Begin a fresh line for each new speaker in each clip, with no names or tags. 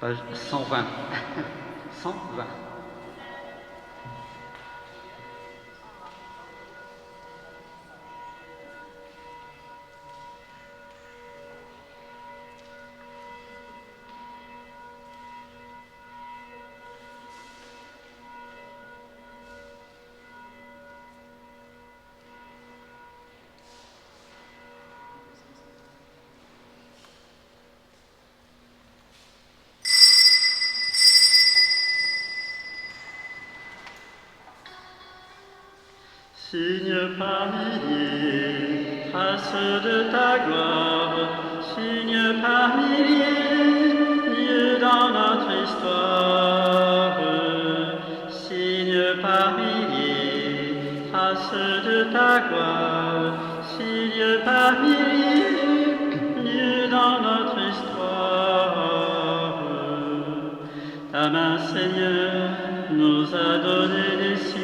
page 120. 120.
Signe par milliers, trace de ta gloire, signe par milliers, Dieu dans notre histoire. Signe par milliers, trace de ta gloire, signe par milliers, Dieu dans notre histoire. Ta main, Seigneur, nous a donné des signes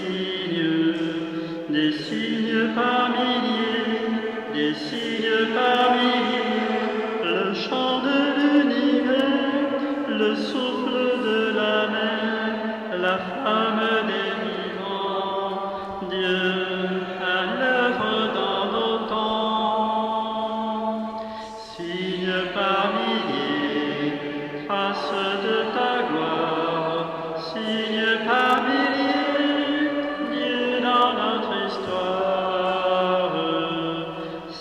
par milliers, des signes par milliers, le chant de l'univers, le souffle de la mer, la flamme des vivants, Dieu à l'œuvre dans nos temps. Signes par milliers, traces de ta gloire, signes par milliers, Dieu dans notre histoire.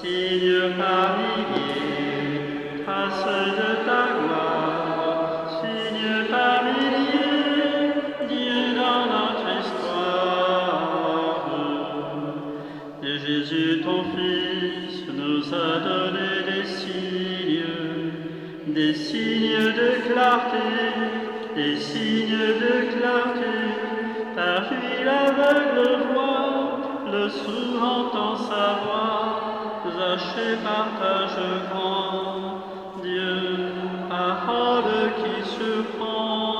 Signe par milliers, traces de ta gloire, signe par milliers, Dieu dans notre histoire. Et Jésus, ton Fils, nous a donné des signes de clarté, des signes de clarté. Par lui l'aveugle voit, le sourd entend sa voix, Zachée partage grand, Dieu, parole qui surprend.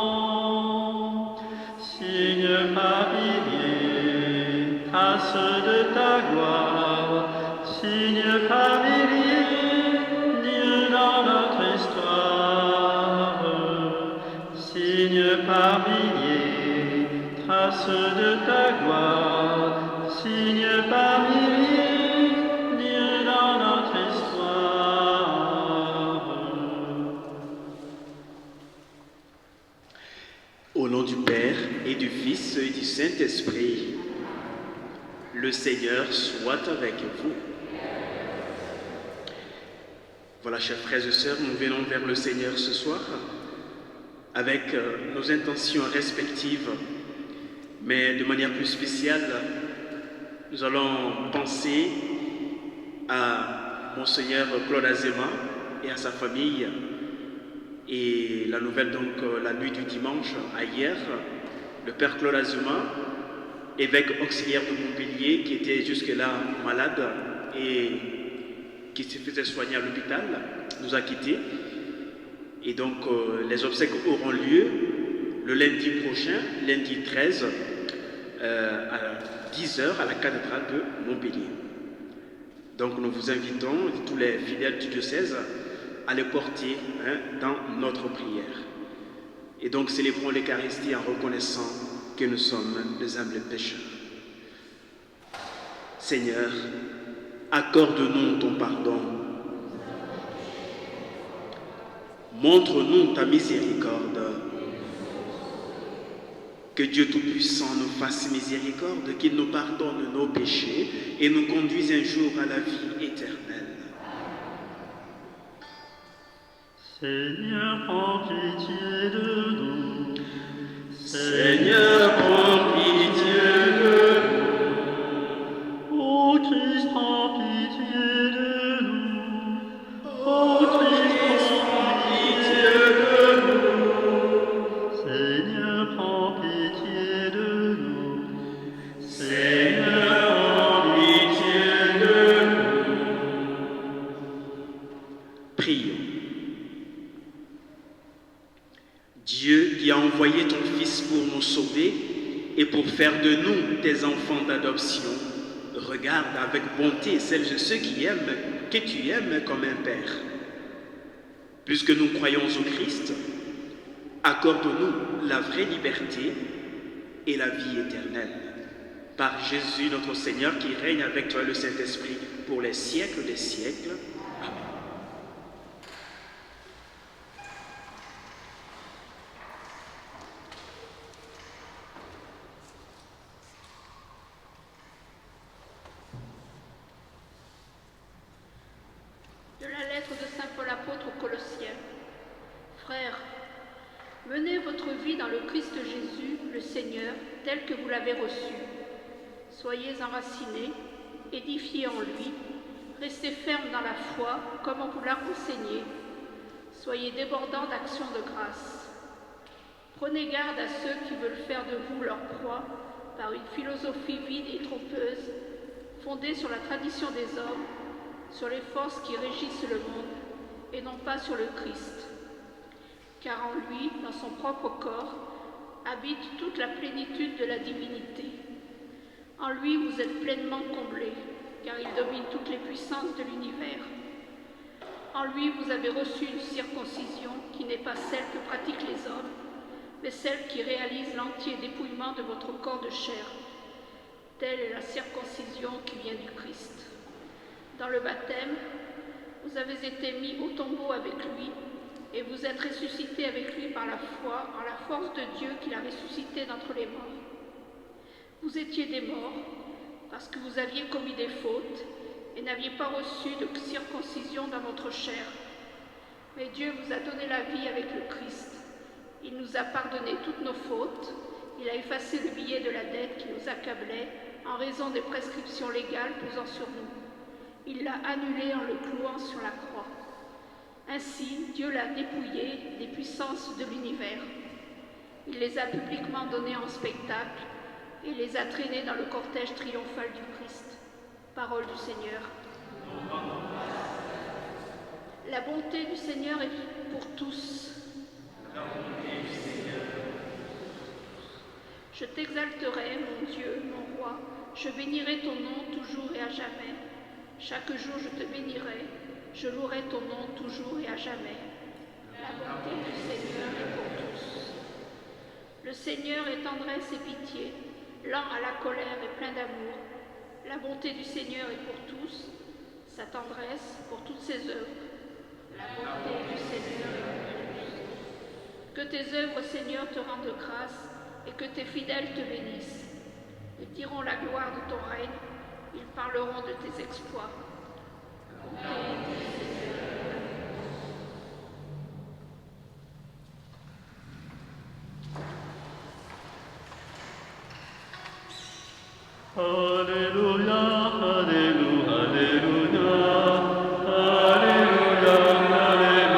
Signe par milliers, trace de ta gloire, signe par milliers, Dieu dans notre histoire. Signe par milliers, trace de ta gloire, signe par milliers, Dieu dans notre histoire.
Au nom du Père et du Fils et du Saint-Esprit, le Seigneur soit avec vous. Voilà, chers frères et sœurs, nous venons vers le Seigneur ce soir avec nos intentions respectives, mais de manière plus spéciale, nous allons penser à Monseigneur Claude Azéma et à sa famille. Et la nouvelle, donc, la nuit du dimanche à hier, le Père Claude Azéma, évêque auxiliaire de Montpellier, qui était jusque-là malade et qui se faisait soigner à l'hôpital, nous a quittés. Et donc, les obsèques auront lieu le lundi prochain, lundi 13, à 10h à la cathédrale de Montpellier. Donc, nous vous invitons, tous les fidèles du diocèse, à les porter dans notre prière. Et donc, célébrons l'Eucharistie en reconnaissant que nous sommes des humbles pécheurs. Seigneur, accorde-nous ton pardon. Montre-nous ta miséricorde. Que Dieu Tout-Puissant nous fasse miséricorde, qu'il nous pardonne nos péchés et nous conduise un jour à la vie éternelle.
Seigneur, prends pitié de nous.
Seigneur, prends pitié de nous.
Ô Christ, prends pitié de nous. Ô Christ, prends pitié de nous. Seigneur, prends pitié de nous.
Seigneur, prends pitié de nous. Prions. Dieu qui a envoyé ton Fils pour nous sauver et pour faire de nous tes enfants d'adoption, regarde avec bonté celles et ceux qui aiment, que tu aimes comme un Père. Puisque nous croyons au Christ, Accorde-nous la vraie liberté et la vie éternelle. Par Jésus notre Seigneur qui règne avec toi le Saint-Esprit pour les siècles des siècles. Amen.
De la lettre de saint Paul apôtre aux Colossiens. Frères, menez votre vie dans le Christ Jésus, le Seigneur, tel que vous l'avez reçu. Soyez enracinés, édifiés en lui, restez fermes dans la foi, comme on vous l'a enseigné. Soyez débordants d'actions de grâce. Prenez garde à ceux qui veulent faire de vous leur proie par une philosophie vide et trompeuse, fondée sur la tradition des hommes, sur les forces qui régissent le monde, et non pas sur le Christ. Car en lui, dans son propre corps, habite toute la plénitude de la divinité. En lui, vous êtes pleinement comblés, car il domine toutes les puissances de l'univers. En lui, vous avez reçu une circoncision qui n'est pas celle que pratiquent les hommes, mais celle qui réalise l'entier dépouillement de votre corps de chair. Telle est la circoncision qui vient du Christ. Dans le baptême, vous avez été mis au tombeau avec lui, et vous êtes ressuscités avec lui par la foi en la force de Dieu qui l'a ressuscité d'entre les morts. Vous étiez des morts parce que vous aviez commis des fautes et n'aviez pas reçu de circoncision dans votre chair. Mais Dieu vous a donné la vie avec le Christ. Il nous a pardonné toutes nos fautes, il a effacé le billet de la dette qui nous accablait en raison des prescriptions légales pesant sur nous. Il l'a annulé en le clouant sur la croix. Ainsi, Dieu l'a dépouillé des puissances de l'univers. Il les a publiquement données en spectacle et les a traînés dans le cortège triomphal du Christ. Parole du Seigneur. La bonté du Seigneur est pour tous. Je t'exalterai, mon Dieu, mon roi. Je bénirai ton nom toujours et à jamais. Chaque jour je te bénirai. Je louerai ton nom toujours et à jamais. La bonté du Seigneur est pour tous. Le Seigneur est tendresse et pitié, lent à la colère et plein d'amour. La bonté du Seigneur est pour tous, sa tendresse pour toutes ses œuvres. La bonté du Seigneur est pour tous. Que tes œuvres, Seigneur, te rendent grâce et que tes fidèles te bénissent. Ils diront la gloire de ton règne, ils parleront de tes exploits.
Alléluia, Alléluia, Alléluia, Alléluia, Alléluia,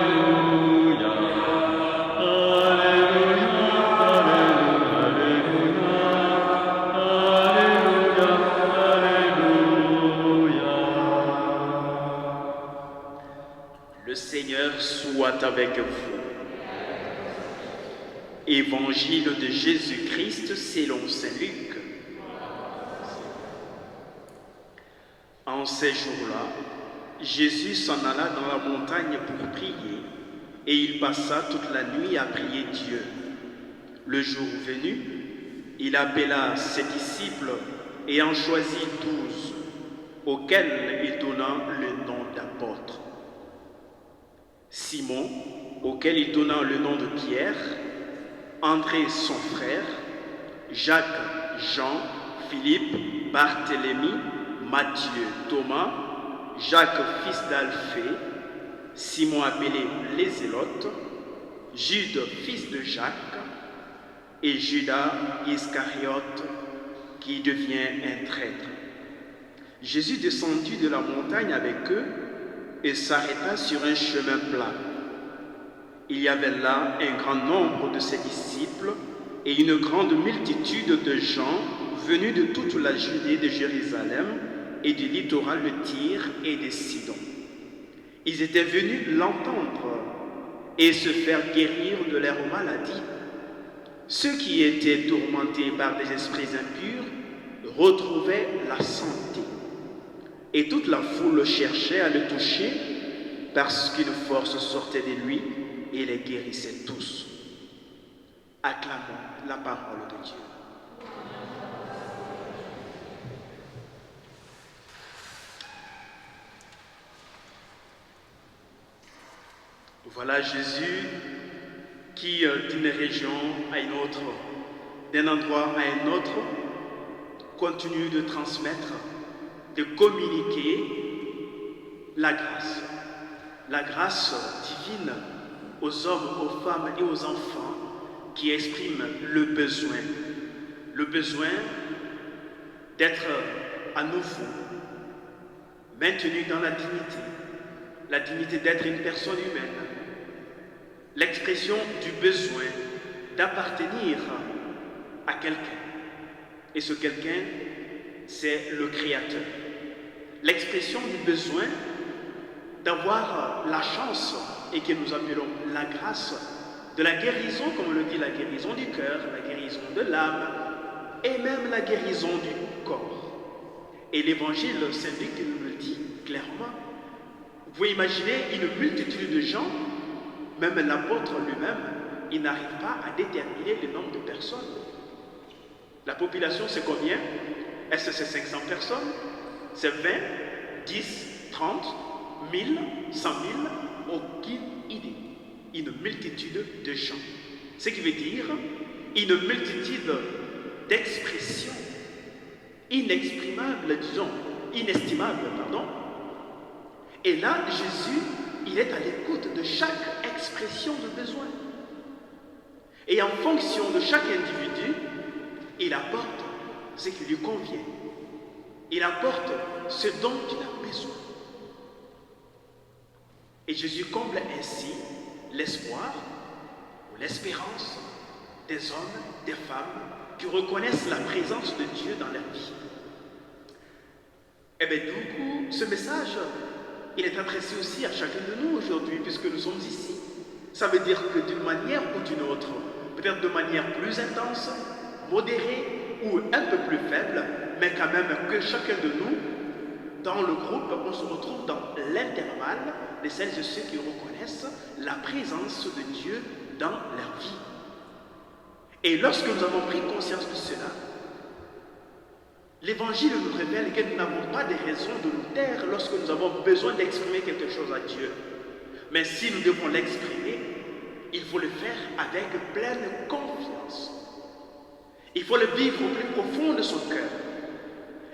Alléluia, Alléluia, Alléluia.
Le Seigneur soit avec vous. Évangile de Jésus-Christ selon saint Luc. En ces jours-là, Jésus s'en alla dans la montagne pour prier, et il passa toute la nuit à prier Dieu. Le jour venu, il appela ses disciples et en choisit 12, auxquels il donna le nom d'apôtres. Simon, auquel il donna le nom de Pierre, André son frère, Jacques, Jean, Philippe, Barthélemy, Matthieu, Thomas, Jacques fils d'Alphée, Simon appelé les Zélotes, Jude fils de Jacques, et Judas Iscariote qui devient un traître. Jésus descendit de la montagne avec eux et s'arrêta sur un chemin plat. Il y avait là un grand nombre de ses disciples et une grande multitude de gens venus de toute la Judée, de Jérusalem et du littoral de Tyr et de Sidon. Ils étaient venus l'entendre et se faire guérir de leurs maladies. Ceux qui étaient tourmentés par des esprits impurs retrouvaient la santé. Et toute la foule cherchait à le toucher parce qu'une force sortait de lui et les guérissait tous. Acclamons la parole de Dieu. Voilà Jésus qui, d'une région à une autre, d'un endroit à un autre, continue de transmettre, de communiquer la grâce divine aux hommes, aux femmes et aux enfants qui expriment le besoin d'être à nouveau maintenu dans la dignité d'être une personne humaine, l'expression du besoin d'appartenir à quelqu'un. Et ce quelqu'un, c'est le Créateur. L'expression du besoin d'avoir la chance, et que nous appelons la grâce, de la guérison, comme on le dit, la guérison du cœur, la guérison de l'âme, et même la guérison du corps. Et l'Évangile, c'est lui qui nous le dit clairement. Vous pouvez imaginer une multitude de gens, même l'apôtre lui-même, il n'arrive pas à déterminer le nombre de personnes. La population, c'est combien? Est-ce que c'est 500 personnes? C'est 20, 10, 30, 1000, 100 000? Aucune idée. Une multitude de gens. Ce qui veut dire une multitude d'expressions inexprimables, disons, inestimables, pardon. Et là, Jésus, il est à l'écoute de chaque expression de besoin. Et en fonction de chaque individu, il apporte ce qui lui convient. Il apporte ce dont il a besoin. Et Jésus comble ainsi l'espoir ou l'espérance des hommes, des femmes qui reconnaissent la présence de Dieu dans leur vie. Et bien du coup, ce message, il est adressé aussi à chacun de nous aujourd'hui, puisque nous sommes ici. Ça veut dire que d'une manière ou d'une autre, peut-être de manière plus intense, modérée ou un peu plus faible, mais quand même que chacun de nous, dans le groupe, on se retrouve dans l'intervalle de celles et ceux qui reconnaissent la présence de Dieu dans leur vie. Et lorsque nous avons pris conscience de cela, l'Évangile nous révèle que nous n'avons pas de raison de nous taire lorsque nous avons besoin d'exprimer quelque chose à Dieu. Mais si nous devons l'exprimer, il faut le faire avec pleine confiance. Il faut le vivre au plus profond de son cœur.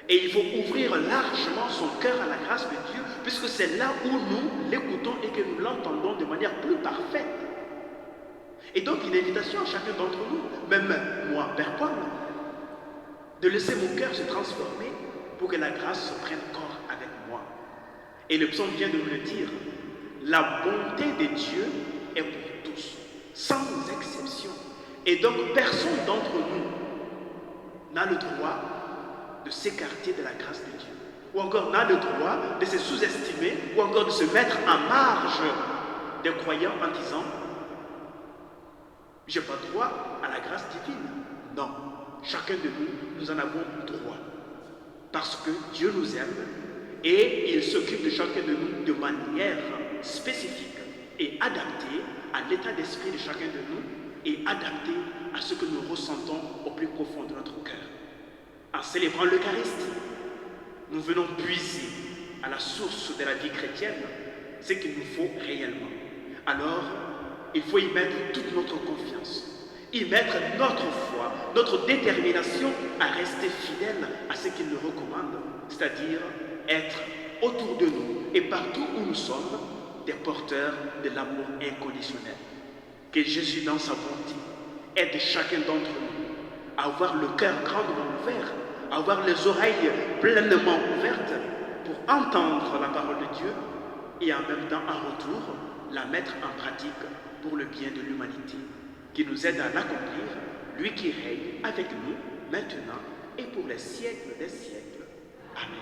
Et il faut ouvrir largement son cœur à la grâce de Dieu, puisque c'est là où nous l'écoutons et que nous l'entendons de manière plus parfaite. Et donc, une invitation à chacun d'entre nous, même moi, Père Paul, de laisser mon cœur se transformer pour que la grâce prenne corps avec moi. Et le psaume vient de nous le dire, la bonté de Dieu est pour tous, sans exception. Et donc, personne d'entre nous n'a le droit de s'écarter de la grâce de Dieu, ou encore n'a le droit de se sous-estimer, ou encore de se mettre en marge des croyants en disant « j'ai pas droit à la grâce divine ». Non, chacun de nous, nous en avons droit, parce que Dieu nous aime et il s'occupe de chacun de nous de manière spécifique et adaptée à l'état d'esprit de chacun de nous et adaptée à ce que nous ressentons au plus profond de notre cœur. En célébrant l'Eucharistie, nous venons puiser à la source de la vie chrétienne ce qu'il nous faut réellement. Alors, il faut y mettre toute notre confiance, y mettre notre foi, notre détermination à rester fidèle à ce qu'il nous recommande, c'est-à-dire être autour de nous et partout où nous sommes des porteurs de l'amour inconditionnel. Que Jésus, dans sa bonté, aide chacun d'entre nous à avoir le cœur grandement ouvert, à avoir les oreilles pleinement ouvertes pour entendre la parole de Dieu et en même temps, en retour, la mettre en pratique pour le bien de l'humanité, qui nous aide à l'accomplir, lui qui règne avec nous maintenant et pour les siècles des siècles. Amen.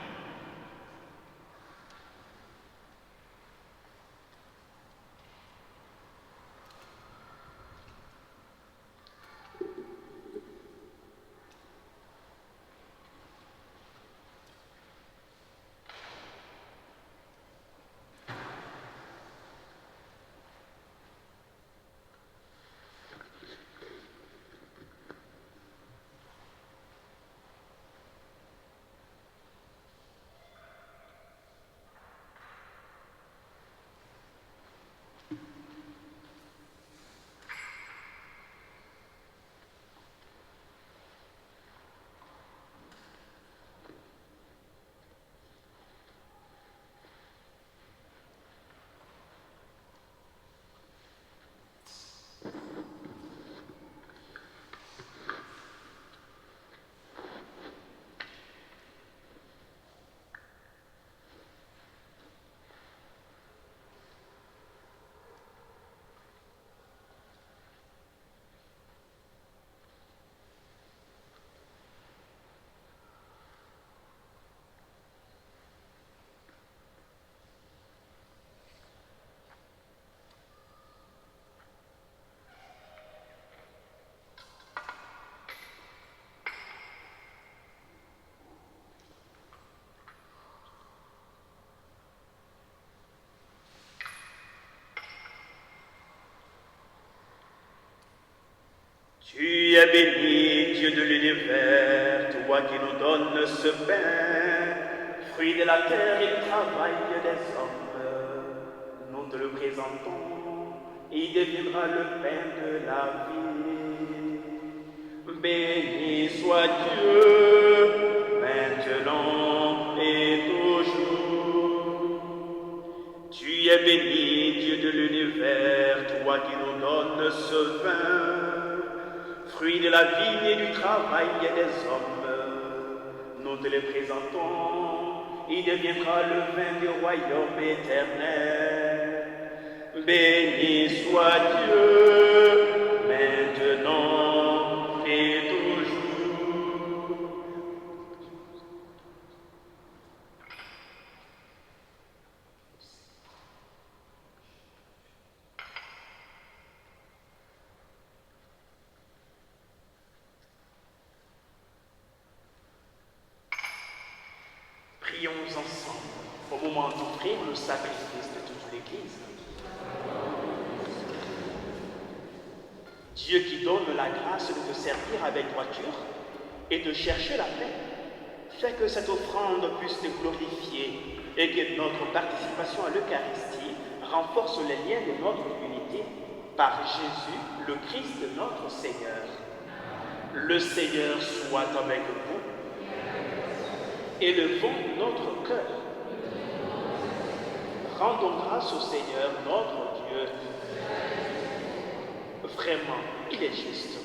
Tu es béni, Dieu de l'univers, toi qui nous donnes ce pain, fruit de la terre et du travail des hommes. Nous te le présentons, et il deviendra le pain de la vie. Béni soit Dieu, maintenant et toujours. Tu es béni, Dieu de l'univers, toi qui nous donnes ce vin, fruit de la vie et du travail des hommes. Nous te le présentons, il deviendra le vin du royaume éternel. Béni soit Dieu, maintenant et toujours. Prions ensemble au moment d'offrir le sacrifice de toute l'Église. Dieu qui donne la grâce de te servir avec droiture et de chercher la paix, fais que cette offrande puisse te glorifier et que notre participation à l'Eucharistie renforce les liens de notre unité par Jésus, le Christ notre Seigneur. Le Seigneur soit avec vous. Élevons notre cœur. Rendons grâce au Seigneur notre Dieu. Vraiment, il est juste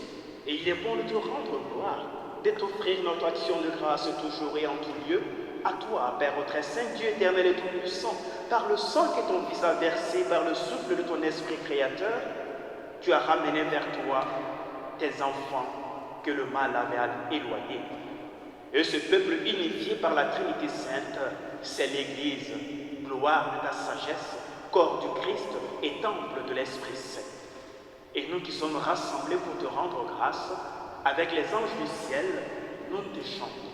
et il est bon de te rendre gloire, de t'offrir notre action de grâce toujours et en tout lieu, à toi, Père très saint, Dieu éternel et tout-puissant, par le sang que ton Fils a versé, par le souffle de ton Esprit créateur, tu as ramené vers toi tes enfants que le mal avait éloignés. Et ce peuple unifié par la Trinité Sainte, c'est l'Église, gloire de ta sagesse, corps du Christ et temple de l'Esprit Saint. Et nous qui sommes rassemblés pour te rendre grâce, avec les anges du ciel, nous te chantons.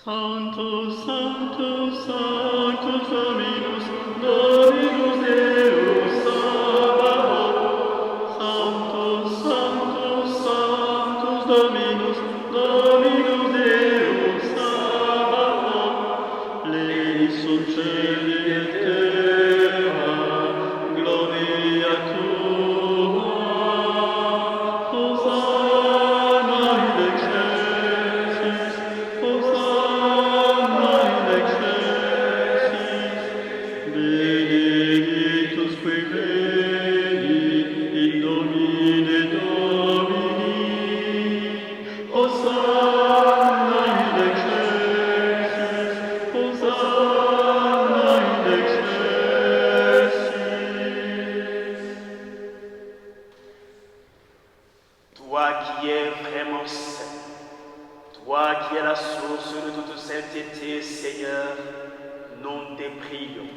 Sanctus, Sanctus, Sanctus Dominus, Dominus Deus Sabaoth. Sanctus, Sanctus, Sanctus Dominus, Dominus Deus Sabaoth. Leis sunt cieli et terra, gloria tua. Hosanna in excelsis, Hosanna in excelsis. Benedictus qui veni in nomine Domini. Hosanna in excelsis, Hosanna in excelsis.
Toi qui es vraiment saint, toi qui es la source de toute sainteté, Seigneur, nous te prions.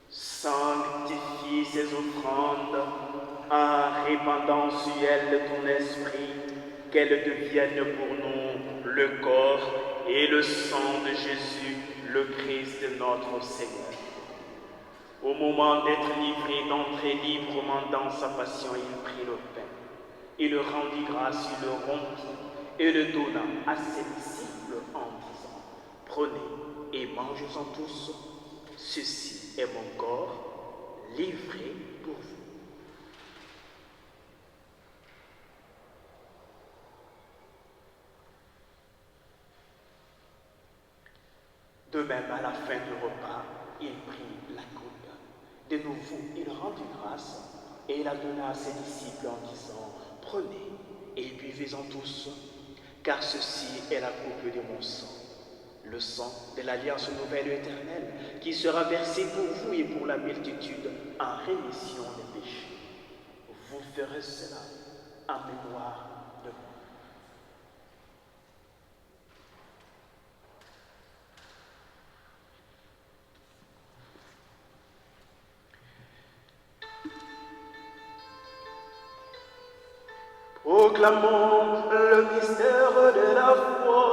Sanctifie ces offrandes en répandant sur elles ton esprit, qu'elles deviennent pour nous le corps et le sang de Jésus, le Christ notre Seigneur. Au moment d'être livré, d'entrer librement dans sa passion, il prit le pain. Il le rendit grâce, il le rompit et le donna à ses disciples en disant: prenez et mangez-en tous, ceci est mon corps livré pour vous. De même, à la fin du repas, il prit la coupe. De nouveau, il rendit grâce et il la donna à ses disciples en disant: prenez et buvez-en tous, car ceci est la coupe de mon sang, le sang de l'alliance nouvelle et éternelle, qui sera versé pour vous et pour la multitude en rémission des péchés. Vous ferez cela en mémoire de moi. Proclamons le mystère de la foi.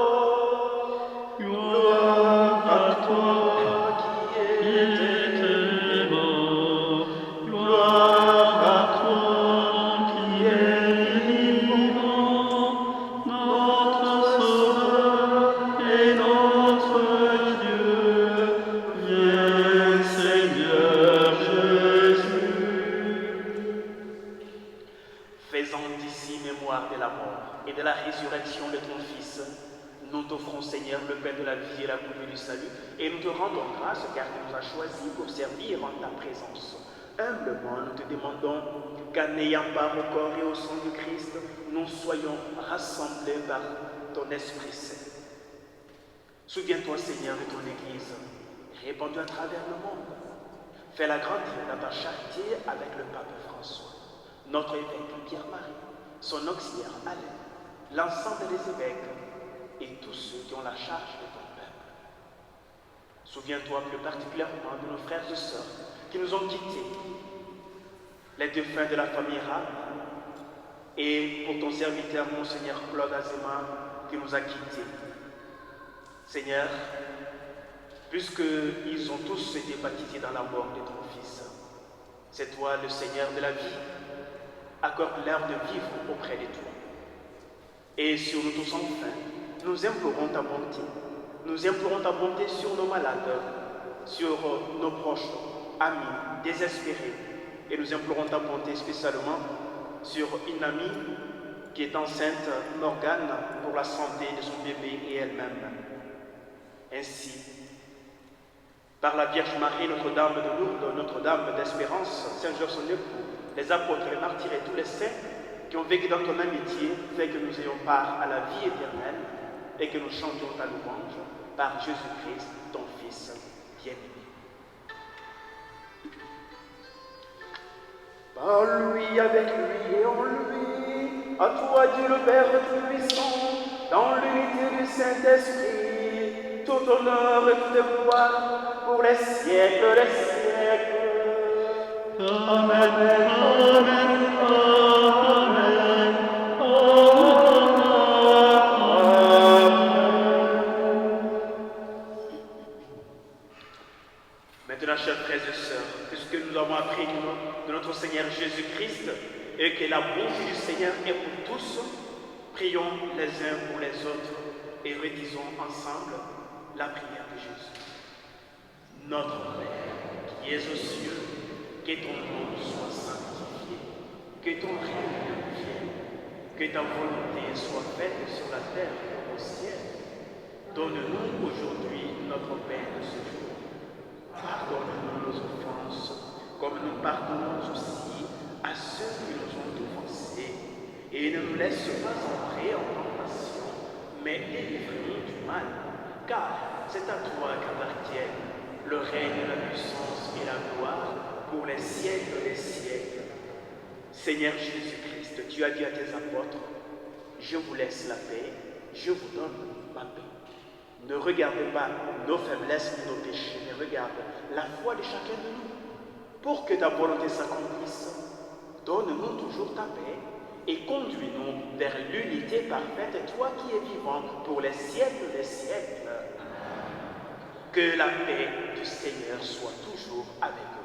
Gloire à toi qui étais mort. Gloire à
ton Seigneur, le pain de la vie et la coupe du salut, et nous te rendons grâce car tu nous as choisis pour servir en ta présence. Humblement, nous te demandons qu'en ayant part au corps et au sang du Christ, nous soyons rassemblés par ton Esprit Saint. Souviens-toi, Seigneur, de ton Église, répandue à travers le monde. Fais-la grandir dans ta charité avec le pape François, notre évêque Pierre-Marie, son auxiliaire Alain, l'ensemble des évêques et tous ceux qui ont la charge de ton peuple. Souviens-toi plus particulièrement de nos frères et sœurs qui nous ont quittés, les défunts de la famille Rab, et pour ton serviteur, Monseigneur Claude Azéma, qui nous a quittés. Seigneur, puisqu'ils ont tous été baptisés dans la mort de ton Fils, c'est toi le Seigneur de la vie, accorde-leur de vivre auprès de toi. Et sur nous tous enfin, nous implorons ta bonté. Nous implorons ta bonté sur nos malades, sur nos proches, amis, désespérés. Et nous implorons ta bonté spécialement sur une amie qui est enceinte, Morgane, pour la santé de son bébé et elle-même. Ainsi, par la Vierge Marie, Notre-Dame de Lourdes, Notre-Dame d'Espérance, Saint Georges son époux, les apôtres, les martyrs et tous les saints qui ont vécu dans ton amitié, fait que nous ayons part à la vie éternelle et que nous chantions ta louange par Jésus-Christ, ton Fils bien-aimé. Par lui, avec lui et en lui, à toi Dieu le Père Tout-Puissant, dans l'unité du Saint-Esprit, tout honneur et toute gloire pour les siècles des siècles.
Amen, amen, amen,
Maintenant, chers frères et sœurs, puisque nous avons appris de notre Seigneur Jésus-Christ et que la bonté du Seigneur est pour tous, prions les uns pour les autres et redisons ensemble la prière de Jésus. Notre Père, qui es aux cieux, que ton nom soit sanctifié, que ton règne vienne, que ta volonté soit faite sur la terre comme au ciel. Donne-nous aujourd'hui notre pain de ce jour. Pardonne-nous nos offenses, comme nous pardonnons aussi à ceux qui nous ont offensés. Et ne nous laisse pas entrer en tentation, mais délivre-nous du mal, car c'est à toi qu'appartiennent le règne, la puissance et la gloire pour les siècles des siècles. Seigneur Jésus-Christ, tu as dit à tes apôtres, je vous laisse la paix, je vous donne ma paix. Ne regardez pas nos faiblesses ni nos péchés, mais regarde la foi de chacun de nous. Pour que ta volonté s'accomplisse, donne-nous toujours ta paix et conduis-nous vers l'unité parfaite, toi qui es vivant pour les siècles des siècles. Que la paix du Seigneur soit toujours avec vous.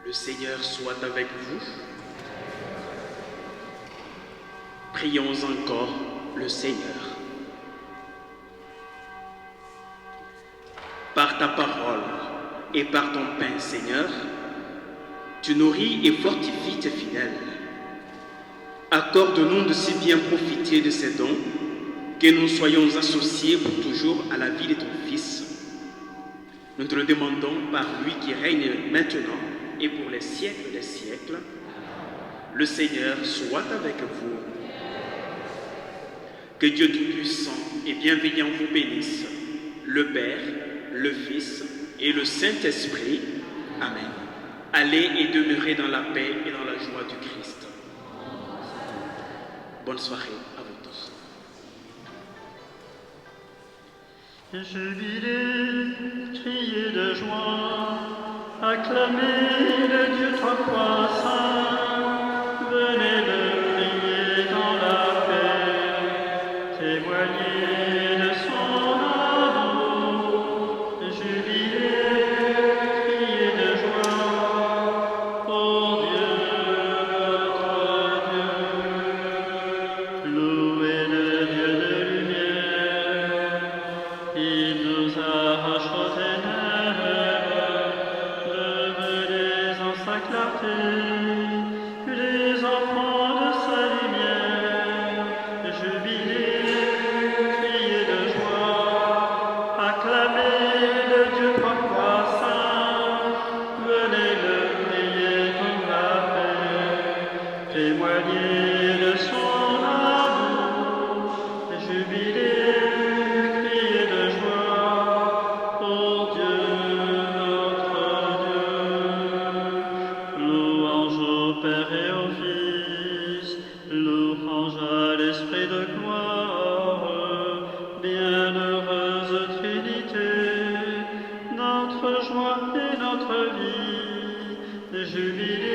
Le Seigneur soit avec vous. Prions encore le Seigneur. Par ta parole et par ton pain, Seigneur, tu nourris et fortifies tes fidèles. Accorde-nous de si bien profiter de ces dons que nous soyons associés pour toujours à la vie de ton Fils. Nous te le demandons par lui qui règne maintenant et pour les siècles des siècles. Le Seigneur soit avec vous. Que Dieu Tout-Puissant et bienveillant vous bénisse, le Père, le Fils et le Saint-Esprit. Amen. Allez et demeurez dans la paix et dans la joie du Christ. Bonne soirée à vous tous.
Jubilez, criez de joie, acclamez le Dieu trois fois saint, venez le prier dans la paix, témoignez de son amour. Jubilez, criez de joie, pour Dieu notre Dieu. Louez le Dieu de lumière, il nous arrache aux ténèbres, devenez en sa clarté, les enfants de sa lumière. Jubilez, criez de joie, acclamez le Dieu trois fois saint, venez le prier pour la paix, témoignez de son amour. Jubilez, criez de joie, pour Dieu notre Dieu. Louange au Père et au Fils, louange à l'Esprit de gloire, bienheureuse Trinité, notre joie et notre vie. Jubilez,